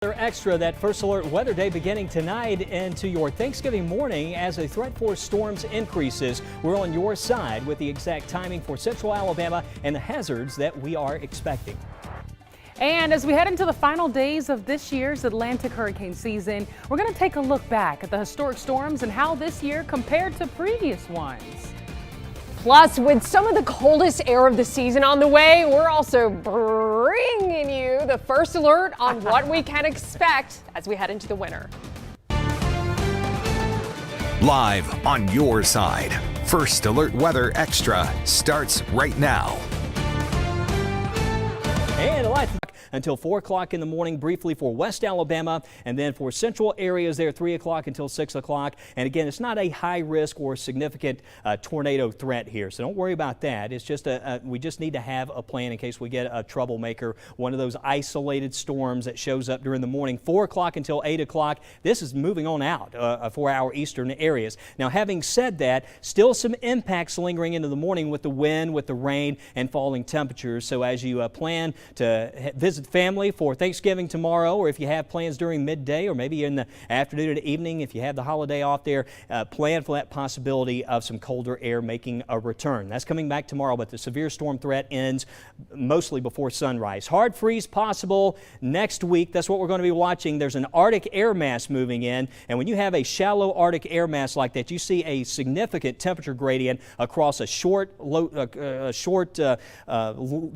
Extra, that first alert weather day beginning tonight into your Thanksgiving morning as a threat for storms increases. We're on your side with the exact timing for central Alabama and the hazards that we are expecting. And as we head into the final days of this year's Atlantic hurricane season, we're going to take a look back at the historic storms and how this year compared to previous ones. Plus, with some of the coldest air of the season on the way, we're also bringing you the first alert on what we can expect as we head into the winter. Live on your side, First Alert Weather Extra starts right now. And a lot until 4 o'clock in the morning, briefly for West Alabama, and then for central areas there 3 o'clock until 6 o'clock. And again, it's not a high risk or significant tornado threat here, so don't worry about that. It's just we just need to have a plan in case we get a troublemaker, one of those isolated storms that shows up during the morning. 4 o'clock until 8 o'clock. This is moving on out for our eastern areas. Now, having said that, still some impacts lingering into the morning with the wind, with the rain, and falling temperatures. So as you plan to visit family for Thanksgiving tomorrow, or if you have plans during midday or maybe in the afternoon and evening, if you have the holiday off there, plan for that possibility of some colder air making a return. That's coming back tomorrow, but the severe storm threat ends mostly before sunrise. Hard freeze possible next week. That's what we're going to be watching. There's an Arctic air mass moving in, and when you have a shallow Arctic air mass like that, you see a significant temperature gradient across a short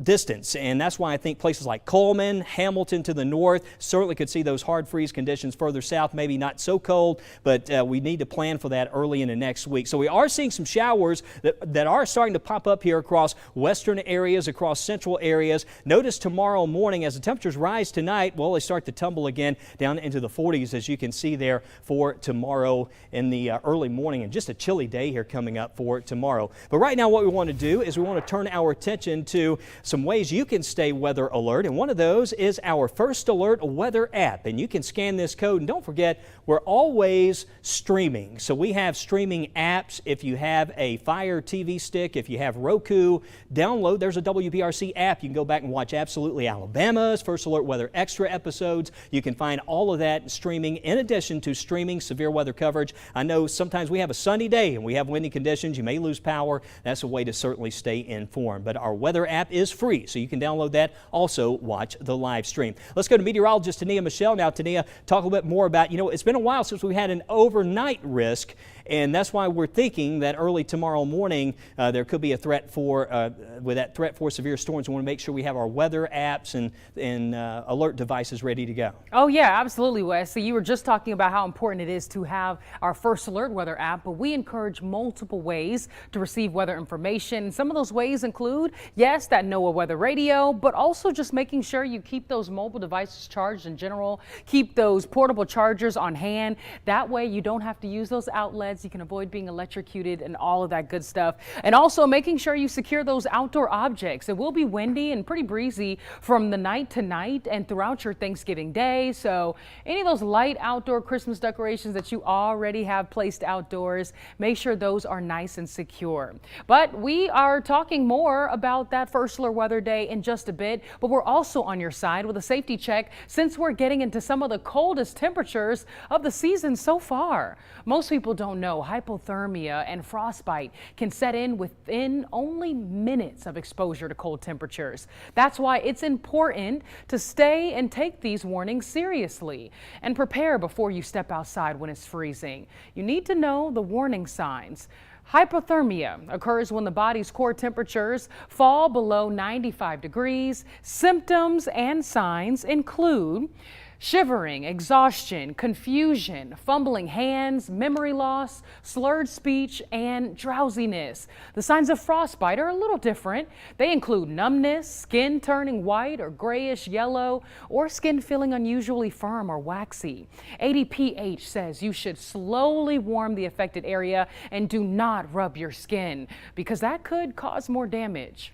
distance, and that's why I think places like Coleman, Hamilton to the north certainly could see those hard freeze conditions. Further south, maybe not so cold, but we need to plan for that early into next week. So we are seeing some showers that are starting to pop up here across western areas, across central areas. Notice tomorrow morning as the temperatures rise tonight, well, they start to tumble again down into the 40s, as you can see there for tomorrow in the early morning, and just a chilly day here coming up for tomorrow. But right now what we want to do is we want to turn our attention to some ways you can stay weather alert, and one of those is our First Alert weather app, and you can scan this code. And don't forget, we're always streaming, so we have streaming apps. If you have a Fire TV stick, if you have Roku, download. There's a WPRC app. You can go back and watch Absolutely Alabama's First Alert Weather Extra episodes. You can find all of that streaming in addition to streaming severe weather coverage. I know sometimes we have a sunny day and we have windy conditions. You may lose power. That's a way to certainly stay informed. But our weather app is free, so you can download that. Also, watch the live stream. Let's go to meteorologist Tania Michelle now. Tania, talk a little bit more about, it's been a while since we had an overnight risk, and that's why we're thinking that early tomorrow morning there could be a threat for, with that threat for severe storms. We want to make sure we have our weather apps and alert devices ready to go. Oh yeah, absolutely, Wes. So you were just talking about how important it is to have our First Alert weather app, but we encourage multiple ways to receive weather information. Some of those ways include, yes, that NOAA weather radio, but also just making sure you keep those mobile devices charged in general. Keep those portable chargers on hand. That way you don't have to use those outlets. You can avoid being electrocuted and all of that good stuff. And also making sure you secure those outdoor objects. It will be windy and pretty breezy from the night to night and throughout your Thanksgiving day. So any of those light outdoor Christmas decorations that you already have placed outdoors, make sure those are nice and secure. But we are talking more about that First Alert Weather Day in just a bit, but we're also on your side with a safety check since we're getting into some of the coldest temperatures of the season so far. Most people don't know hypothermia and frostbite can set in within only minutes of exposure to cold temperatures. That's why it's important to stay and take these warnings seriously and prepare before you step outside when it's freezing. You need to know the warning signs. Hypothermia occurs when the body's core temperatures fall below 95 degrees. Symptoms and signs include shivering, exhaustion, confusion, fumbling hands, memory loss, slurred speech, and drowsiness. The signs of frostbite are a little different. They include numbness, skin turning white or grayish yellow, or skin feeling unusually firm or waxy. ADPH says you should slowly warm the affected area and do not rub your skin because that could cause more damage.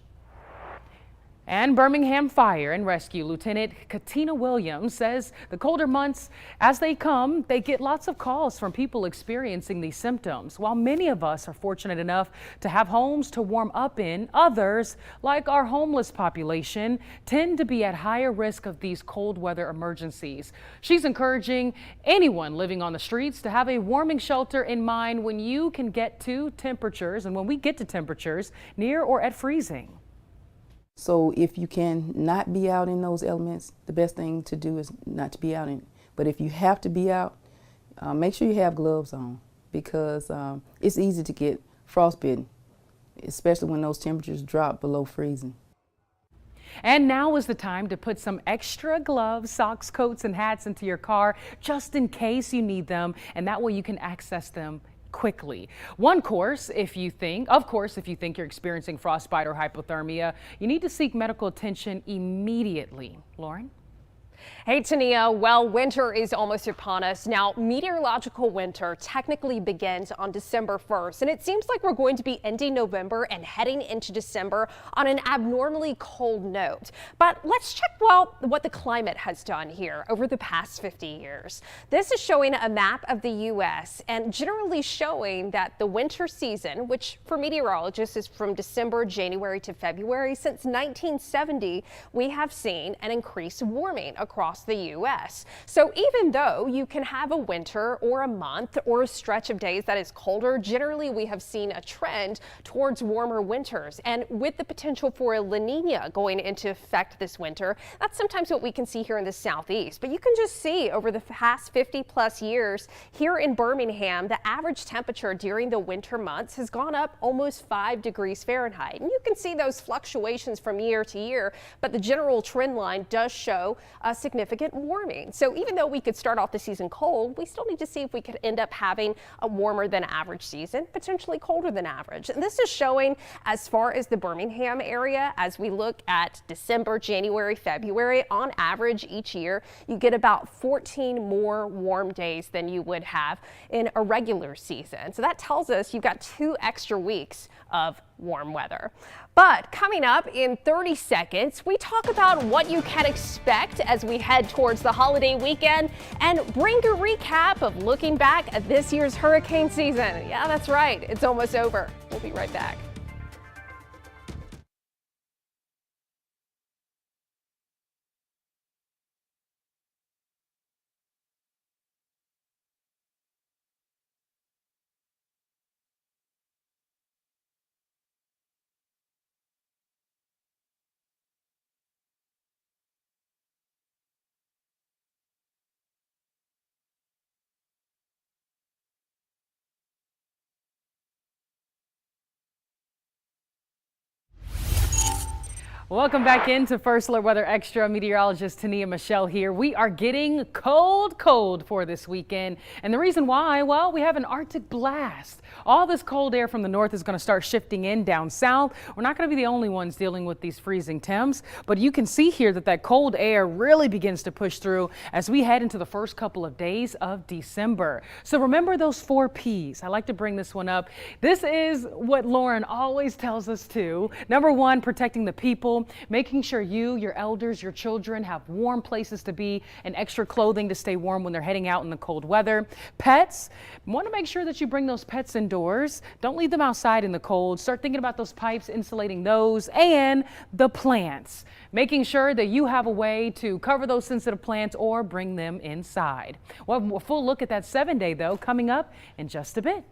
And Birmingham Fire and Rescue Lieutenant Katina Williams says the colder months, as they come, they get lots of calls from people experiencing these symptoms. While many of us are fortunate enough to have homes to warm up in, others, like our homeless population, tend to be at higher risk of these cold weather emergencies. She's encouraging anyone living on the streets to have a warming shelter in mind when you can get to temperatures, and when we get to temperatures near or at freezing. So if you can not be out in those elements, the best thing to do is not to be out in it. But if you have to be out, make sure you have gloves on, because it's easy to get frostbitten, especially when those temperatures drop below freezing. And now is the time to put some extra gloves, socks, coats, and hats into your car just in case you need them, and that way you can access them quickly. Of course, if you think you're experiencing frostbite or hypothermia, you need to seek medical attention immediately. Lauren? Hey, Tania. Well, winter is almost upon us. Now, meteorological winter technically begins on December 1st, and it seems like we're going to be ending November and heading into December on an abnormally cold note. But let's check, well, what the climate has done here over the past 50 years. This is showing a map of the U.S. and generally showing that the winter season, which for meteorologists is from December, January to February, since 1970, we have seen an increased warming across the U.S. So even though you can have a winter or a month or a stretch of days that is colder, generally we have seen a trend towards warmer winters. And with the potential for a La Nina going into effect this winter, that's sometimes what we can see here in the southeast. But you can just see over the past 50 plus years here in Birmingham, the average temperature during the winter months has gone up almost 5 degrees Fahrenheit. And you can see those fluctuations from year to year, but the general trend line does show a significant warming. So even though we could start off the season cold, we still need to see if we could end up having a warmer than average season, potentially colder than average. And this is showing as far as the Birmingham area, as we look at December, January, February, on average each year, you get about 14 more warm days than you would have in a regular season. So that tells us you've got 2 extra weeks of warm weather. But coming up in 30 seconds, we talk about what you can expect as we head towards the holiday weekend and bring a recap of looking back at this year's hurricane season. Yeah, that's right. It's almost over. We'll be right back. Welcome back into First Alert Weather Extra. Meteorologist Tania Michelle here. We are getting cold for this weekend. And the reason why, well, we have an Arctic blast. All this cold air from the north is going to start shifting in down south. We're not going to be the only ones dealing with these freezing temps, but you can see here that cold air really begins to push through as we head into the first couple of days of December. So remember those 4 Ps. I like to bring this one up. This is what Lauren always tells us to. Number 1, protecting the people. Making sure you, your elders, your children have warm places to be and extra clothing to stay warm when they're heading out in the cold weather. Pets, want to make sure that you bring those pets indoors. Don't leave them outside in the cold. Start thinking about those pipes, insulating those, and the plants. Making sure that you have a way to cover those sensitive plants or bring them inside. We'll have a full look at that 7-day though coming up in just a bit.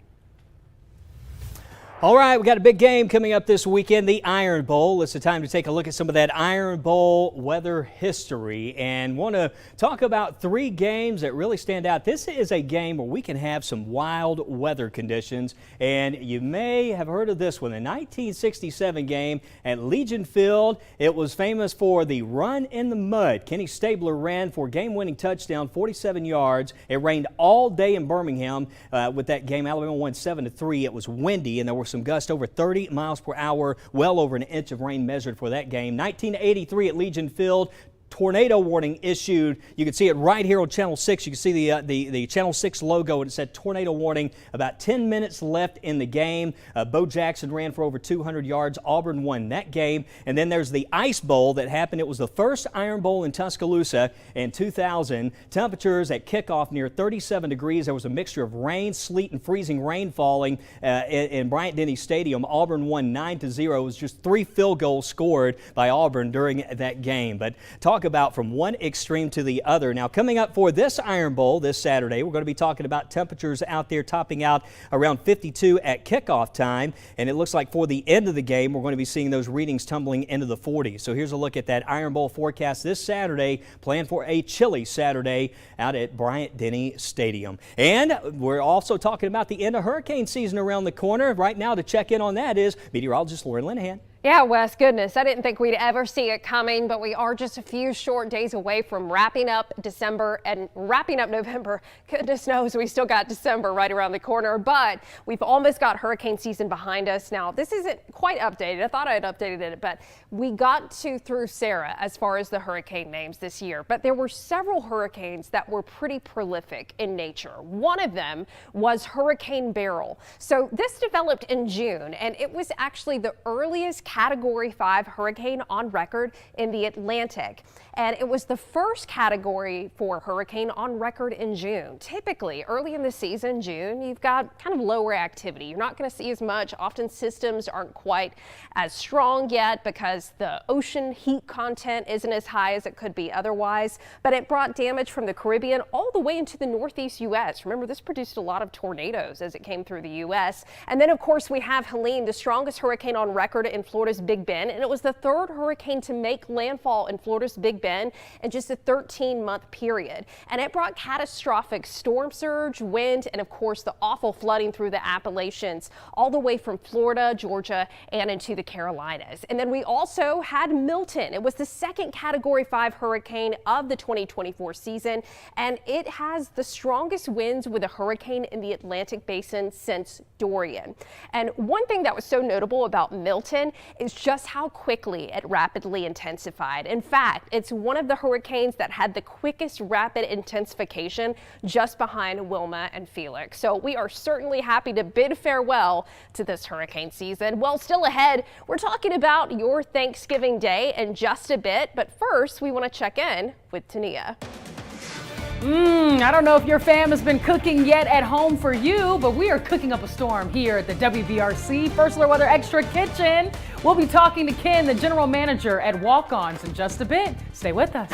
All right, we got a big game coming up this weekend, the Iron Bowl. It's the time to take a look at some of that Iron Bowl weather history and want to talk about 3 games that really stand out. This is a game where we can have some wild weather conditions, and you may have heard of this one, the 1967 game at Legion Field. It was famous for the run in the mud. Kenny Stabler ran for a game-winning touchdown, 47 yards. It rained all day in Birmingham with that game. Alabama won 7-3. It was windy, and there were some gusts over 30 miles per hour, well over an inch of rain measured for that game. 1983 at Legion Field. tornado warning issued. You can see it right here on Channel 6. You can see the Channel 6 logo, and it said tornado warning. About 10 minutes left in the game. Bo Jackson ran for over 200 yards. Auburn won that game. And then there's the Ice Bowl that happened. It was the first Iron Bowl in Tuscaloosa in 2000. Temperatures at kickoff near 37 degrees. There was a mixture of rain, sleet, and freezing rain falling in Bryant-Denny Stadium. Auburn won 9-0. It was just 3 field goals scored by Auburn during that game. But talk about from one extreme to the other. Now, coming up for this Iron Bowl this Saturday, we're going to be talking about temperatures out there topping out around 52 at kickoff time. And it looks like for the end of the game, we're going to be seeing those readings tumbling into the 40s. So here's a look at that Iron Bowl forecast this Saturday. Plan for a chilly Saturday out at Bryant-Denny Stadium. And we're also talking about the end of hurricane season around the corner. Right now to check in on that is meteorologist Lauren Linehan. Yeah, Wes, goodness, I didn't think we'd ever see it coming, but we are just a few short days away from wrapping up December and wrapping up November. Goodness knows we still got December right around the corner, but we've almost got hurricane season behind us. Now, this isn't quite updated. I thought I had updated it, but we got through Sarah as far as the hurricane names this year, but there were several hurricanes that were pretty prolific in nature. One of them was Hurricane Beryl. So this developed in June, and it was actually the earliest Category 5 hurricane on record in the Atlantic. And it was the first Category 4 hurricane on record in June. Typically, early in the season, June, you've got kind of lower activity. You're not going to see as much. Often systems aren't quite as strong yet because the ocean heat content isn't as high as it could be otherwise. But it brought damage from the Caribbean all the way into the northeast U.S. Remember, this produced a lot of tornadoes as it came through the U.S. And then, of course, we have Helene, the strongest hurricane on record in Florida's Big Bend, and it was the third hurricane to make landfall in Florida's Big Bend in just a 13-month period. And it brought catastrophic storm surge, wind, and of course the awful flooding through the Appalachians, all the way from Florida, Georgia, and into the Carolinas. And then we also had Milton. It was the second Category 5 hurricane of the 2024 season, and it has the strongest winds with a hurricane in the Atlantic basin since Dorian. And one thing that was so notable about Milton is just how quickly it rapidly intensified. In fact, it's one of the hurricanes that had the quickest rapid intensification, just behind Wilma and Felix. So we are certainly happy to bid farewell to this hurricane season. Well, still ahead, we're talking about your Thanksgiving Day in just a bit, but first we want to check in with Tania. I don't know if your fam has been cooking yet at home for you, but we are cooking up a storm here at the WVRC First Alert Weather Extra Kitchen. We'll be talking to Ken, the general manager at Walk-Ons, in just a bit. Stay with us.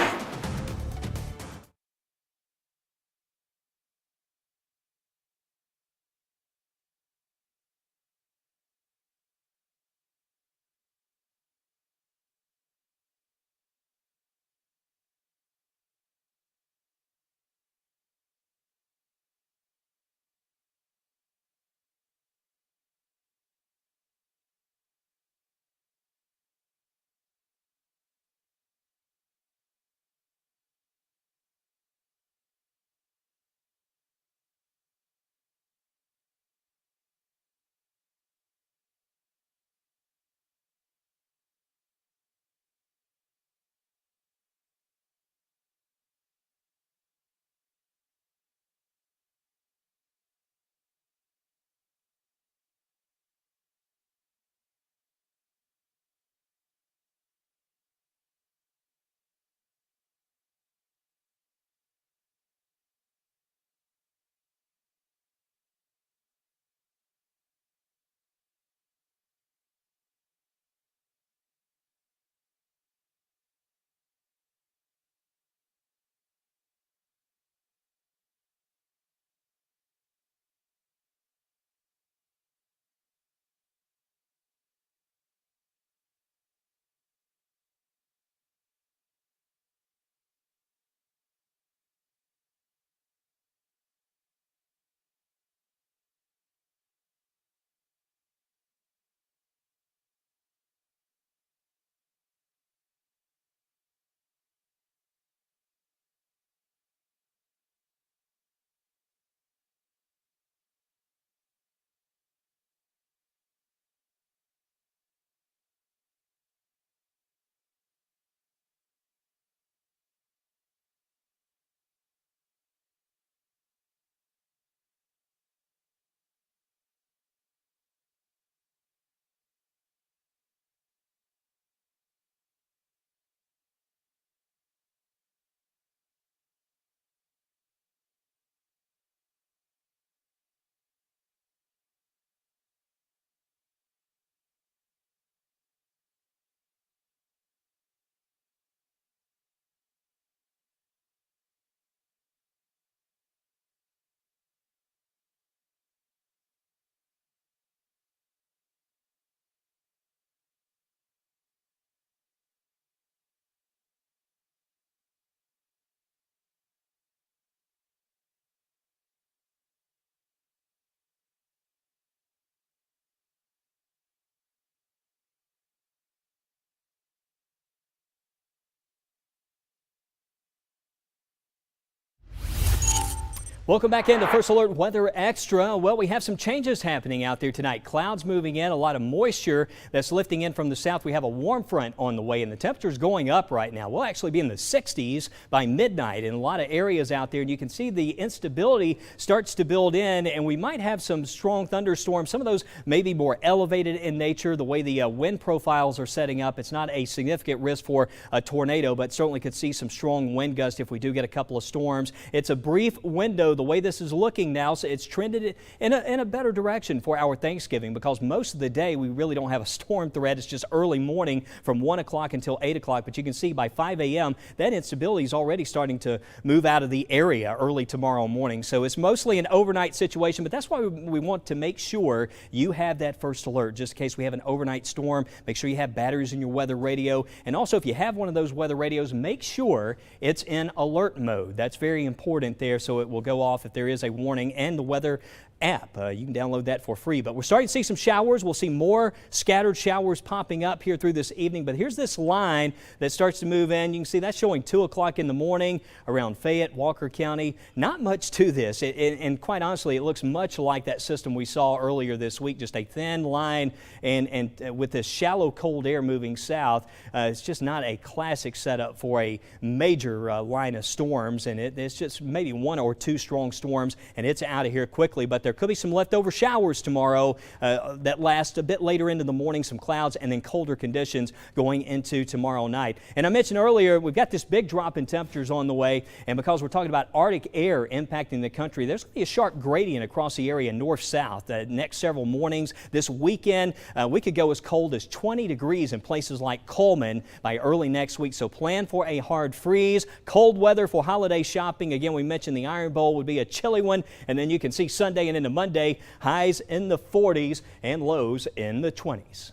Welcome back into First Alert Weather Extra. Well, we have some changes happening out there tonight. Clouds moving in, a lot of moisture that's lifting in from the south. We have a warm front on the way, and the temperature's going up right now. We'll actually be in the 60s by midnight in a lot of areas out there, and you can see the instability starts to build in, and we might have some strong thunderstorms. Some of those may be more elevated in nature. The way the wind profiles are setting up, it's not a significant risk for a tornado, but certainly could see some strong wind gusts if we do get a couple of storms. It's a brief window. The way this is looking now, so it's trended in a better direction for our Thanksgiving, because most of the day we really don't have a storm threat. It's just early morning from 1 o'clock until 8 o'clock. But you can see by 5 a.m. that instability is already starting to move out of the area early tomorrow morning. So it's mostly an overnight situation, but that's why we want to make sure you have that first alert just in case we have an overnight storm. Make sure you have batteries in your weather radio. And also, if you have one of those weather radios, make sure it's in alert mode. That's very important there, so it will go off if there is a warning, and the weather app. You can download that for free. But we're starting to see some showers. We'll see more scattered showers popping up here through this evening. But here's this line that starts to move in. You can see that's showing 2 o'clock in the morning around Fayette, Walker County. Not much to this. And quite honestly, it looks much like that system we saw earlier this week. Just a thin line, and with this shallow cold air moving south, it's just not a classic setup for a major line of storms. And it's just maybe 1 or 2 strong storms, and it's out of here quickly. But there could be some leftover showers tomorrow that last a bit later into the morning, some clouds, and then colder conditions going into tomorrow night. And I mentioned earlier, we've got this big drop in temperatures on the way, and because we're talking about Arctic air impacting the country, there's going to be a sharp gradient across the area north-south the next several mornings. This weekend, we could go as cold as 20 degrees in places like Coleman by early next week, so plan for a hard freeze. Cold weather for holiday shopping. Again, we mentioned the Iron Bowl would be a chilly one, and then you can see Sunday and into Monday, highs in the 40s and lows in the 20s.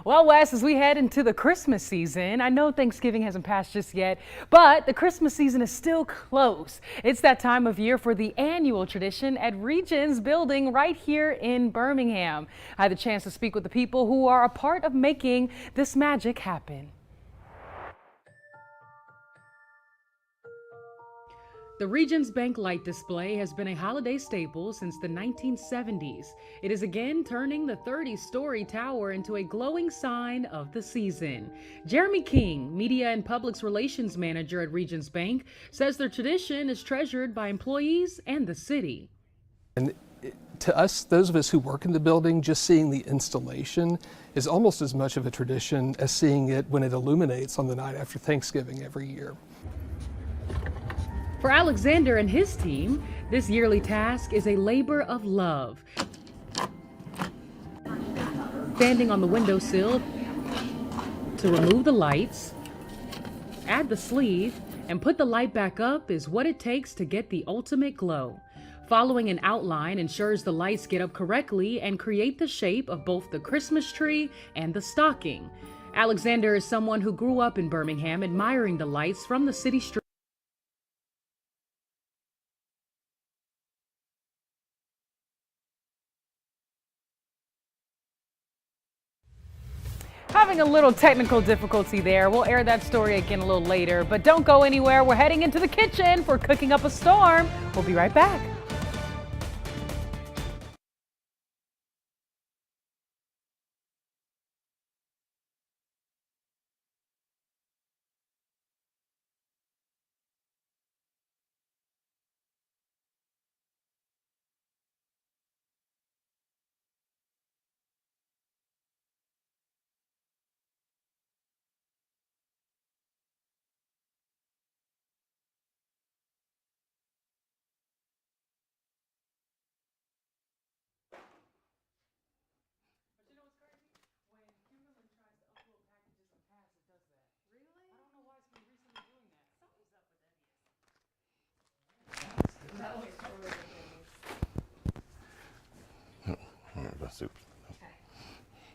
Well, Wes, as we head into the Christmas season, I know Thanksgiving hasn't passed just yet, but the Christmas season is still close. It's that time of year for the annual tradition at Regions Building right here in Birmingham. I had the chance to speak with the people who are a part of making this magic happen. The Regions Bank light display has been a holiday staple since the 1970s. It is again turning the 30-story tower into a glowing sign of the season. Jeremy King, Media and Public Relations Manager at Regions Bank, says their tradition is treasured by employees and the city. And to us, those of us who work in the building, just seeing the installation is almost as much of a tradition as seeing it when it illuminates on the night after Thanksgiving every year. For Alexander and his team, this yearly task is a labor of love. Standing on the windowsill to remove the lights, add the sleeve, and put the light back up is what it takes to get the ultimate glow. Following an outline ensures the lights get up correctly and create the shape of both the Christmas tree and the stocking. Alexander is someone who grew up in Birmingham admiring the lights from the city street. Having a little technical difficulty there. We'll air that story again a little later, but don't go anywhere. We're heading into the kitchen for cooking up a storm. We'll be right back.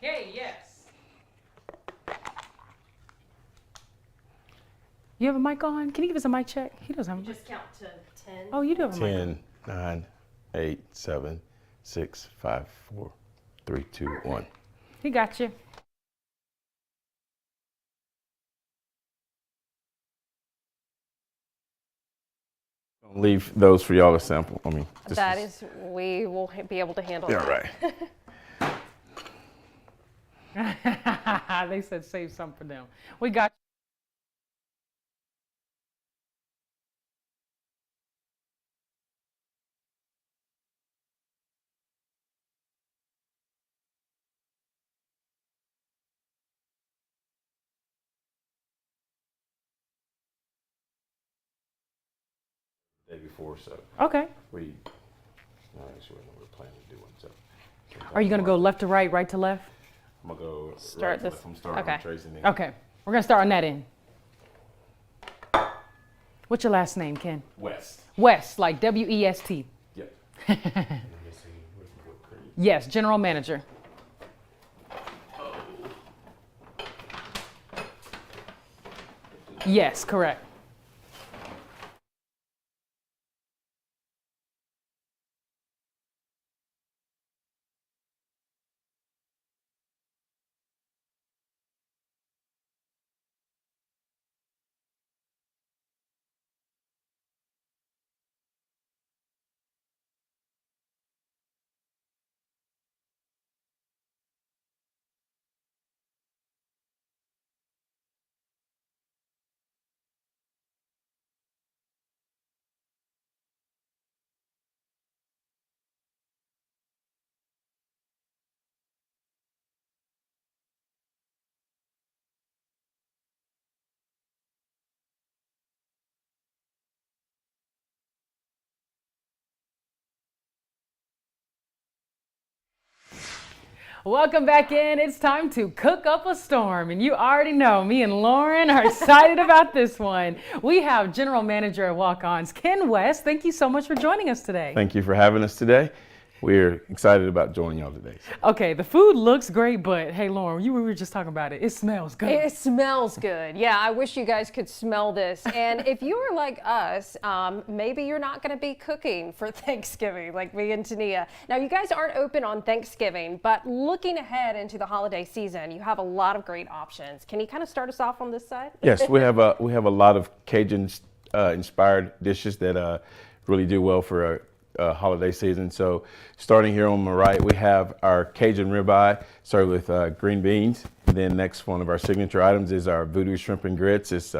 Yay, yes. You have a mic on? Can you give us a mic check? He doesn't have a mic. Just count to 10. Oh, you do have a mic. 10, 9, 8, 7, 6, 5, 4, 3, 2, 1. He got you. Leave those for y'all to sample. I mean, We will be able to handle Yeah, that. right. They said save some for them. We got. Day before, so Okay. we. No, actually, we're planning to do one. So. Are you going to go left to right, right to left? I'm gonna go Start right this- left. I'm starting okay. with Tracy. and then- Okay. We're going to start on that end. What's your last name, Ken? West. West, like W-E-S-T. Yep. And I'm missing whipped cream. Yes, general manager. Yes, correct. Welcome back in. It's time to cook up a storm. And you already know me and Lauren are excited about this one. We have General Manager at Walk-Ons, Ken West. Thank you so much for joining us today. Thank you for having us today. We're excited about joining y'all today. Okay, the food looks great, but hey, Lauren, we were just talking about it. It smells good. It smells good. Yeah, I wish you guys could smell this. And if you are like us, maybe you're not going to be cooking for Thanksgiving like me and Tania. Now, you guys aren't open on Thanksgiving, but looking ahead into the holiday season, you have a lot of great options. Can you kind of start us off on this side? Yes, we have a lot of Cajun inspired dishes that really do well for a holiday season. So starting here on my right, we have our Cajun ribeye served with green beans. And then next, one of our signature items is our voodoo shrimp and grits. It's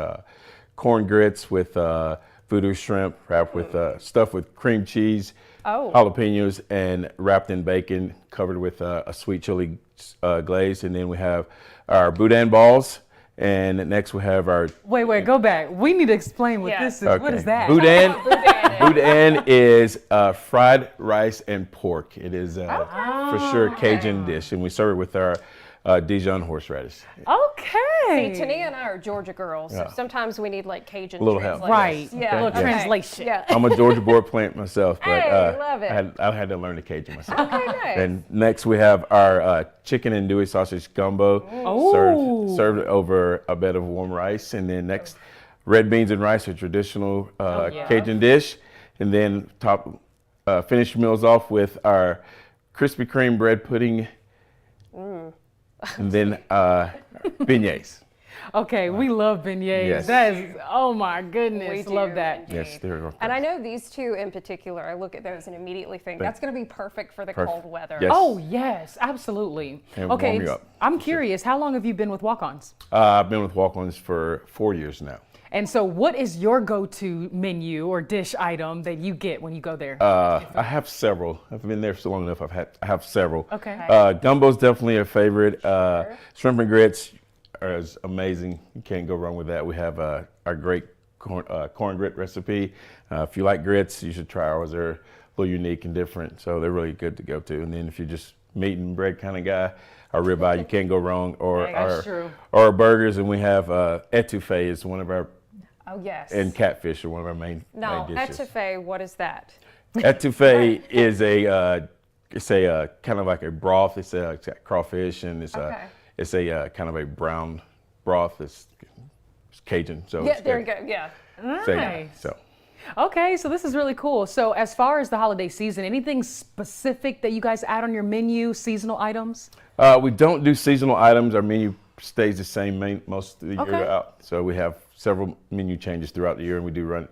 corn grits with voodoo shrimp wrapped with stuffed with cream cheese, jalapenos, and wrapped in bacon, covered with a sweet chili glaze. And then we have our boudin balls. And next we have our Wait, go back. We need to explain what Yeah. this is. What is that? Boudin is fried rice and pork. It is for sure Cajun dish, and we serve it with our Dijon horseradish. Okay. See, Tania and I are Georgia girls, so sometimes we need like Cajun A little help. translators. Right. Yeah. A little okay. translation. Yeah. I'm a Georgia board plant myself, but Hey, love it. I had to learn the Cajun myself. Okay, nice. And next we have our chicken and andouille sausage gumbo served over a bed of warm rice. And then next, red beans and rice, a traditional Cajun dish. And then finish your meals off with our Krispy Kreme bread pudding. And then beignets. Okay, we love beignets. Yes. That is, oh my goodness, We love do, that. indeed. Yes, they're And I know these two in particular, I look at those and immediately think that's going to be perfect for the Perfect. cold weather. Yes. Oh yes, absolutely. And Okay, warm you up. I'm curious, how long have you been with Walk-Ons? I've been with Walk-Ons for 4 years now. And so what is your go-to menu or dish item that you get when you go there? I have several. I've been there so long enough. I have several. Okay. Gumbo's definitely a favorite. Shrimp and grits is amazing. You can't go wrong with that. We have our great corn grit recipe. If you like grits, you should try ours. They're a little unique and different, so they're really good to go to. And then if you're just meat and bread kind of guy, our ribeye, you can't go wrong. Or That's true. our burgers, and we have etouffee is one of our, Oh, yes. and catfish are one of our main Now, dishes. etouffee, what is that? Etouffee is it's a kind of like a broth. It's got crawfish, and it's a kind of a brown broth. It's Cajun, so Yeah, it's there you good. go. Yeah. Nice. So Okay, so this is really cool. So as far as the holiday season, anything specific that you guys add on your menu, seasonal items? we don't do seasonal items. Our menu stays the same most of the year Okay. out. So we have several menu changes throughout the year, and we do run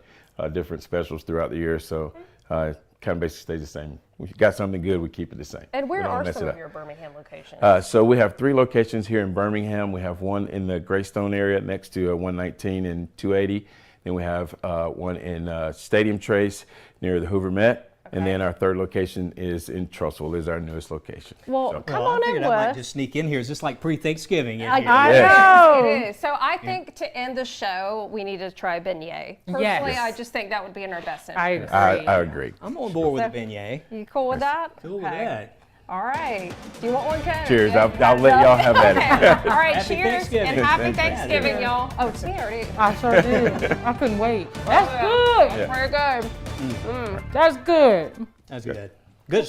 different specials throughout the year. So kind of basically stays the same. We got something good, we keep it the same. And where We don't are mess some it of up. your Birmingham locations? So we have 3 locations here in Birmingham. We have one in the Greystone area next to 119 and 280. Then we have one in Stadium Trace near the Hoover Met. And then our 3rd location is in Trussville, is our newest location. Well, So- come Well, on I figured in, I might Wes. just sneak in here. Is this like pre-Thanksgiving? in I here? know. It is. So I think to end the show, we need to try beignet. Personally, Yes. I just think that would be in our best interest. I agree. I agree. I'm on board with the beignet. You cool with that? Cool with Okay. that. All right. Do you want one, Ken? Cheers. Yeah? I'll let y'all have at it. Okay. All right. Happy Cheers Thanksgiving. and happy Thank you. Thanksgiving, y'all. Oh, see, I already. I sure did. I couldn't wait. That's good. Very good. That's good. That's good. Good.